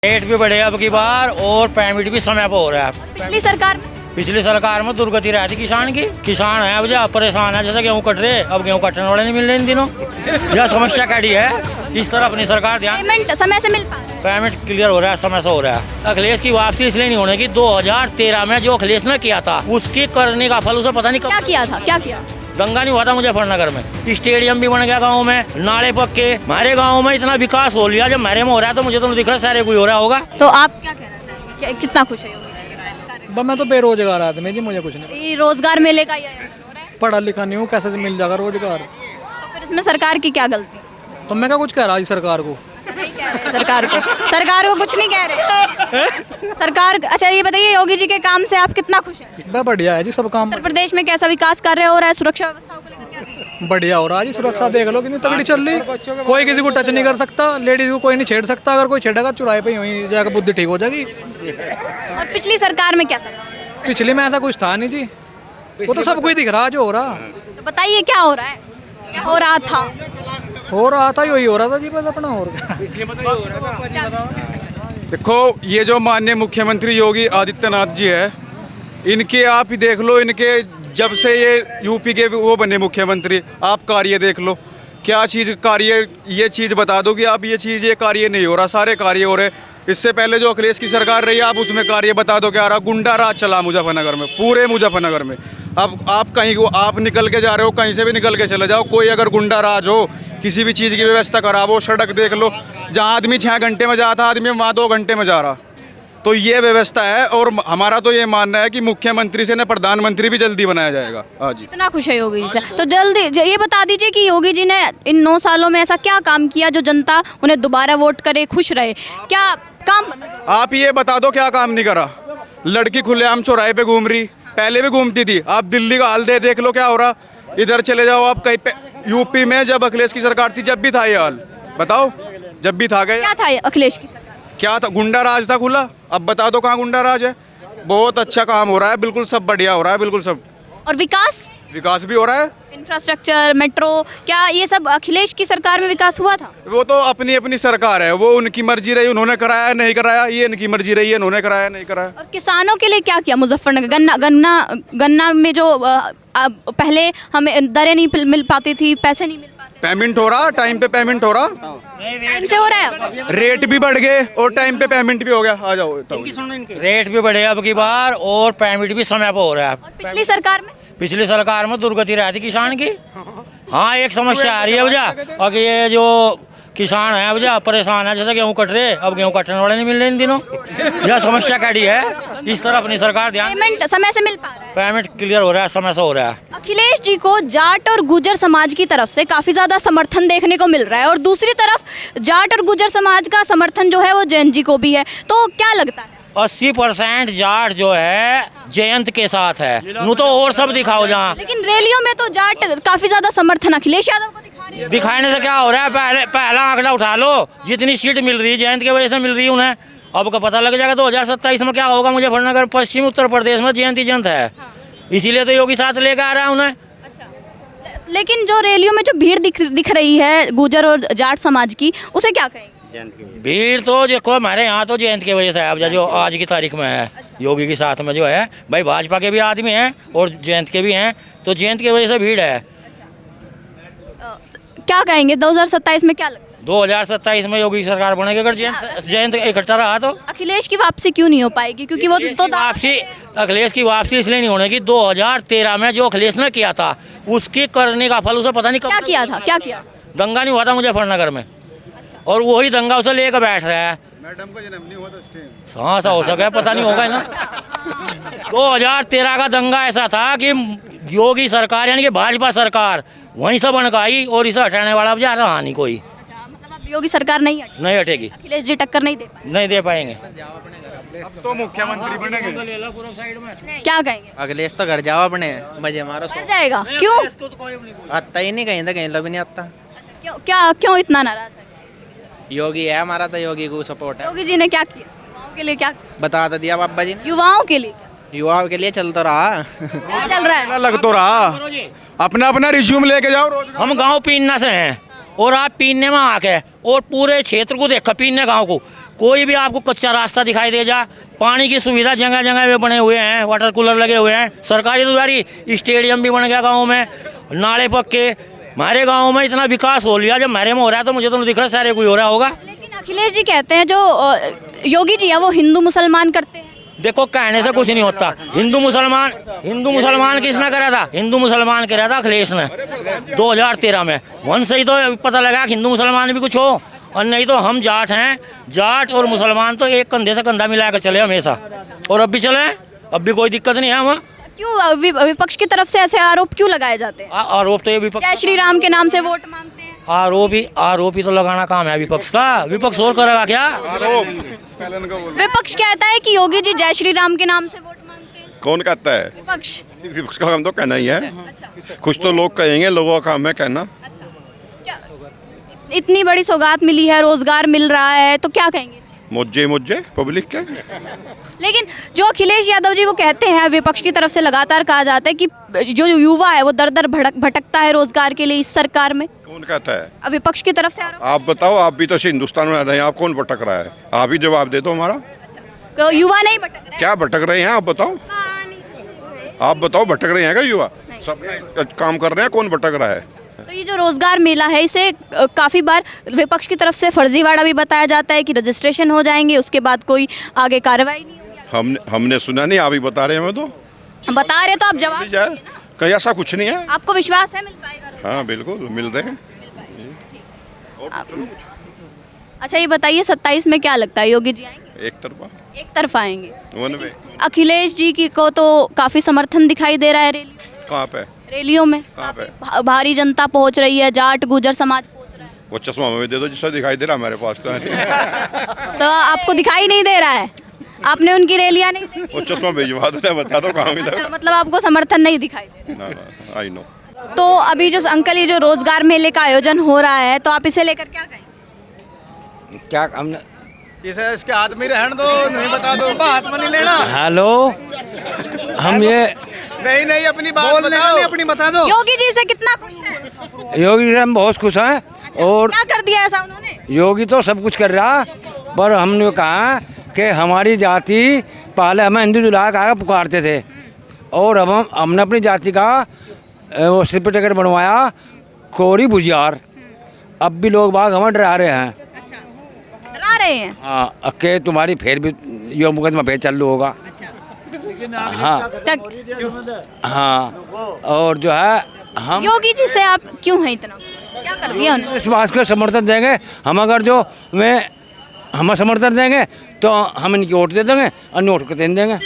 Rate भी बढ़े अब की बार और पेमेंट भी समय पर हो रहा है। पिछली सरकार में दुर्गति रही थी किसान की। किसान है अब जो परेशान है, जैसे गेहूँ कट रहे, अब गेहूँ कटने वाले नहीं मिल रहे इन दिनों। यह समस्या कड़ी है, इस तरह अपनी सरकार ध्यान। पेमेंट समय से मिल पा रहा है? पेमेंट क्लियर हो रहा है, समय से हो रहा है। अखिलेश की वापसी इसलिए नहीं होने की, 2013 में जो अखिलेश ने किया था उसकी करने का फल उसे पता नहीं क्या किया था, क्या किया? दंगा नहीं हुआ था मुजफ्फरनगर में, स्टेडियम भी बन गया गाँव में, नाले पक्के। हमारे गाँव में इतना विकास हो लिया, जब मेरे में हो रहा है तो मुझे तो नहीं दिख रहा सारे कोई हो रहा होगा। तो आप क्या कहना चाहेंगे, कितना खुश है योगी? मैं तो बेरोजगार आदमी जी, मुझे कुछ नहीं। ये रोजगार मेले का ये आयोजन हो रहा है, पढ़ा लिखा नहीं हूँ, कैसे मिल जाएगा रोजगार? तो फिर इसमें सरकार की क्या गलती? तो मैं क्या कुछ कह रहा जी सरकार को? नहीं कह रहे सरकार को कुछ नहीं कह रहे सरकार। अच्छा ये बताइए, योगी जी के काम से आप कितना खुश हैं? मैं बढ़िया है जी, सब काम उत्तर प्रदेश में कैसा विकास कार्य हो रहा है, सुरक्षा व्यवस्थाओं को लेकर क्या कहेंगे? बढ़िया हो रहा है जी। सुरक्षा देख लो कितनी तगड़ी चल रही, कोई किसी को टच नहीं कर सकता, लेडीज को कोई नहीं छेड़ सकता। अगर कोई छेड़ेगा चुराए पे वहीं जाकर बुद्धि ठीक हो जाएगी। और पिछली सरकार में कैसा? पिछले में ऐसा कुछ था नहीं जी, वो तो सब कुछ दिख रहा जो हो रहा। तो बताइए क्या हो रहा है, क्या हो रहा था? यही हो रहा था जी, बस अपना और देखो, ये जो माननीय मुख्यमंत्री योगी आदित्यनाथ जी है, इनके आप ही देख लो, इनके जब से ये यूपी के वो बने मुख्यमंत्री, आप कार्य देख लो, क्या चीज़ कार्य, ये चीज़ बता दो कि आप ये कार्य नहीं हो रहा, सारे कार्य हो रहे। इससे पहले जो अखिलेश की सरकार रही, आप उसमें कार्य बता दो क्या रहा। गुंडा राज चला मुजफ्फरनगर में, पूरे मुजफ्फरनगर में। अब आप कहीं को आप निकल के जा रहे हो, कहीं से भी निकल के चले जाओ, कोई अगर गुंडा राज हो, किसी भी चीज़ की व्यवस्था खराब हो, सड़क देख लो, जहाँ आदमी 6 घंटे में जाता आदमी वहाँ 2 घंटे में जा रहा। तो ये व्यवस्था है, और हमारा तो ये मानना है कि मुख्यमंत्री से न प्रधानमंत्री भी जल्दी बनाया जाएगा। हाँ जी, इतना खुश है योगी जी से, तो जल्दी ये बता दीजिए कि योगी जी ने इन 9 सालों में ऐसा क्या काम किया जो जनता उन्हें दोबारा वोट करे, खुश रहे? क्या काम? आप ये बता दो क्या काम नहीं करा। लड़की खुलेआम चौराहे पे घूम रही, पहले भी घूमती थी। आप दिल्ली का हाल देख लो क्या हो रहा। इधर चले जाओ आप कहीं पे, यूपी में जब अखिलेश की सरकार थी, जब भी था ये हाल, बताओ, जब भी था क्या था अखिलेश की सरकार? क्या था? गुंडा राज था खुला। अब बता दो कहाँ गुंडा राज है। बहुत अच्छा काम हो रहा है, बिल्कुल सब बढ़िया हो रहा है, बिल्कुल सब। और विकास भी हो रहा है, इंफ्रास्ट्रक्चर, मेट्रो, क्या ये सब अखिलेश की सरकार में विकास हुआ था? वो तो अपनी अपनी सरकार है, वो उनकी मर्जी रही, उन्होंने कराया नहीं कराया, ये इनकी मर्जी रही है, उन्होंने कराया नहीं कराया। और किसानों के लिए क्या किया मुजफ्फरनगर? गन्ना में जो पहले हमें दरें नहीं मिल पाती थी, पैसे नहीं मिल पाते, पेमेंट हो रहा, टाइम पे पेमेंट हो रहा, टाइम से हो रहा है। रेट भी बढ़ गए और टाइम पे पेमेंट भी हो गया। आ जाओ, रेट भी बढ़े अब की बार और पेमेंट भी समय पर हो रहा है। और पिछली सरकार में दुर्गति रही थी किसान की। हाँ, एक समस्या आ रही है वजह, और ये जो किसान है वजह परेशान है, जैसे गेहूँ कट रहे, अब गेहूँ कटने वाले नहीं मिल रहे इन दिनों। यह समस्या कड़ी है, इस तरह अपनी सरकार ध्यान। पेमेंट समय से मिल पा रहा है? पेमेंट क्लियर हो रहा है, समय से हो रहा है। अखिलेश जी को जाट और गुर्जर समाज की तरफ से काफी ज्यादा समर्थन देखने को मिल रहा है, और दूसरी तरफ जाट और गुर्जर समाज का समर्थन जो है वो जयंत जी को भी है। तो क्या लगता है? 80% जाट जो है जयंत के साथ है, नू तो और सब दिखाओ जहाँ। लेकिन रैलियों में तो जाट काफी ज्यादा समर्थन अखिलेश यादव को दिखा रही है। दिखाने से क्या हो रहा है, पहला आंकड़ा उठा लो, जितनी सीट मिल रही है जयंत की वजह से मिल रही है उन्हें। अब का पता लग जाएगा 2027 में क्या होगा। मुजफ्फरनगर पश्चिम उत्तर प्रदेश में जयंत ही जयंत है, इसीलिए तो योगी साथ लेकर आ रहा है उन्हें। लेकिन जो रैलियों में जो भीड़ दिख रही है गुर्जर और जाट समाज की, उसे क्या कहेंगे? भीड़ तो देखो हमारे यहाँ तो जयंत की वजह से है, अब जो आज की तारीख में है। योगी के साथ में जो है भाई भाजपा के भी आदमी हैं और जयंत के भी हैं, तो जयंत की वजह से भीड़ है। क्या कहेंगे 2027 में क्या लगता है? 2027 में योगी की सरकार बनेगी अगर जयंत इकट्ठा रहा तो। अखिलेश की वापसी क्यों नहीं हो पाएगी? क्योंकि वो तो अखिलेश की वापसी इसलिए नहीं होने की, 2013 में जो अखिलेश ने किया था उसकी करने का फल उसे पता नहीं क्या किया था, क्या किया? दंगा नहीं हुआ था मुजफ्फरनगर में, और वही दंगा उसे लेकर बैठ रहा है। मैडम का जन्म नहीं हुआ था, हाँ ऐसा हो सका, पता नहीं होगा ना। 2013 का दंगा ऐसा था कि योगी सरकार यानी कि भाजपा सरकार वहीं से बनकाई, और इसे हटाने वाला अब जा रहा नहीं कोई। अच्छा, मतलब अब योगी सरकार नहीं हटेगी, अखिलेश जी टक्कर नहीं दे पाएंगे। अब तो मुख्यमंत्री बनेंगे। क्या कहेंगे? अखिलेश तो घर जाओ अपने, मजे मारो। कर जाएगा? क्यों? आता ही नहीं, कहीं तो कहीं लो भी नहीं आता। अच्छा, क्यों इतना नाराज है? योगी है हमारा, तो योगी को सपोर्ट है। योगी जी ने क्या किया युवाओं के लिए? क्या बता तो दिया बाबा जी ने। युवाओं के लिए? युवाओं के लिए चल तो रहा। क्या चल रहा है? लग तो रहा, अपना अपना रिज्यूम लेके जाओ रोज। हम गांव पीन्ना से हैं, और आप पीने में आके और पूरे क्षेत्र को देखा, पीने गांव को कोई भी आपको कच्चा रास्ता दिखाई दे जा, पानी की सुविधा जगह जगह पे बने हुए हैं, वाटर कूलर लगे हुए हैं, सरकारी दुआरी, स्टेडियम भी बन गया गाँव में, नाले पक्के। हमारे गाँव में इतना विकास हो लिया, जब मेरे में हो रहा है तो मुझे तो नहीं दिख रहा सारे कोई हो रहा होगा। लेकिन अखिलेश जी कहते हैं जो योगी जी है वो हिंदू मुसलमान करते हैं। देखो कहने से कुछ नहीं होता। हिंदू मुसलमान किसने करा था? हिंदू मुसलमान करा था अखिलेश ने 2013 में। वहीं से ही तो पता लगा कि हिंदू मुसलमान भी कुछ हो, और नहीं तो हम जाट हैं। जाट और मुसलमान तो एक कंधे से कंधा मिला कर चले हमेशा, और अब भी चले, अब भी कोई दिक्कत नहीं है। हम क्यों विपक्ष की तरफ से ऐसे आरोप क्यों लगाए जाते हैं? आरोप तो ये विपक्ष, जय श्री राम के नाम से वोट मांगते हैं। आरोप ही तो लगाना काम है विपक्ष का। विपक्ष और करेगा क्या? विपक्ष कहता है कि योगी जी जय श्री राम के नाम से वोट मांगते हैं। कौन कहता है? विपक्ष। विपक्ष का काम तो कहना ही है। अच्छा। कुछ तो लोग कहेंगे, लोगों का काम है कहना। अच्छा, क्या इतनी बड़ी सौगात मिली है, रोजगार मिल रहा है, तो क्या कहेंगे? मुझे पब्लिक के। लेकिन जो अखिलेश यादव जी वो कहते हैं, विपक्ष की तरफ से लगातार कहा जाता है कि जो युवा है वो दर दर भटकता है रोजगार के लिए इस सरकार में। कौन कहता है? अब विपक्ष की तरफ से आरोप। आप बताओ, आप भी तो हिंदुस्तान में रहे हैं, आप कौन भटक रहा है? आप ही जवाब दे दो हमारा। तो युवा नहीं भटक रहे? क्या भटक रहे हैं आप बताओ? आप बताओ भटक रहे हैं क्या युवा? सब काम कर रहे हैं, कौन भटक रहा है? तो ये जो रोजगार मेला है इसे काफी बार विपक्ष की तरफ से फर्जीवाड़ा भी बताया जाता है कि रजिस्ट्रेशन हो जाएंगे, उसके बाद कोई आगे कार्रवाई नहीं होगी। हमने सुना नहीं, आप ही बता रहे हैं। हमें तो बता रहे तो आप जवाब जाए, दीजिए ना। कहीं ऐसा कुछ नहीं है। आपको विश्वास है मिल पाएगा रोजगार? हाँ बिल्कुल मिल रहे हैं। अच्छा ये बताइए 27 में क्या लगता है, योगी जी आएंगे? एक तरफा आएंगे। One way. अखिलेश जी की को तो काफी समर्थन दिखाई दे रहा है कहाँ पे? रैलियों में कहाँ पे? भारी जनता पहुंच रही है, जाट गुजर समाज पहुंच रहा है। वो चश्मा हमें दे दो जिससे दिखाई दे रहा है, हमारे पास तो है। तो आपको दिखाई नहीं दे रहा है? आपने उनकी रैलियां नहीं देखी? वो चश्मा भिजवा दो, बता दो कहाँ मिला। अच्छा, मतलब आपको समर्थन नहीं दिखाई दे रहा? ना आई नो। तो अभी जो अंकल ये जो रोजगार मेले का आयोजन हो रहा है, तो आप इसे लेकर क्या कहेंगे? क्या हमने इसे इसके आदमी रहने दो, नहीं बता दो। बात में नहीं लेना। हेलो, हम ये नहीं अपनी बात बोलने का नहीं, अपनी बता दो। योगी जी से कितना खुश है? योगी से हम बहुत खुश हैं। अच्छा, और क्या कर दिया ऐसा उन्होंने? योगी तो सब कुछ कर रहा, पर हमने कहा कि हमारी जाति पहले हमें हिंदू जुला कहा पुकारते थे, और अब हमने अपनी जाति का वो सर्टिफिकेट बनवाया कोरी बुझियार। अब भी लोग बाग हमें डरा रहे हैं। अच्छा, डरा रहे हैं? हाँ, कि तुम्हारी फिर भी यो मुकदमा फिर चालू होगा। अच्छा, हाँ, और जो है हम योगी जी से आप क्यों हैं इतना? क्या कर दिया उन्होंने? इस बात को समर्थन देंगे हम। अगर जो हमें समर्थन देंगे तो हम इनकी वोट दे देंगे, अन्य वोट को दे देंगे।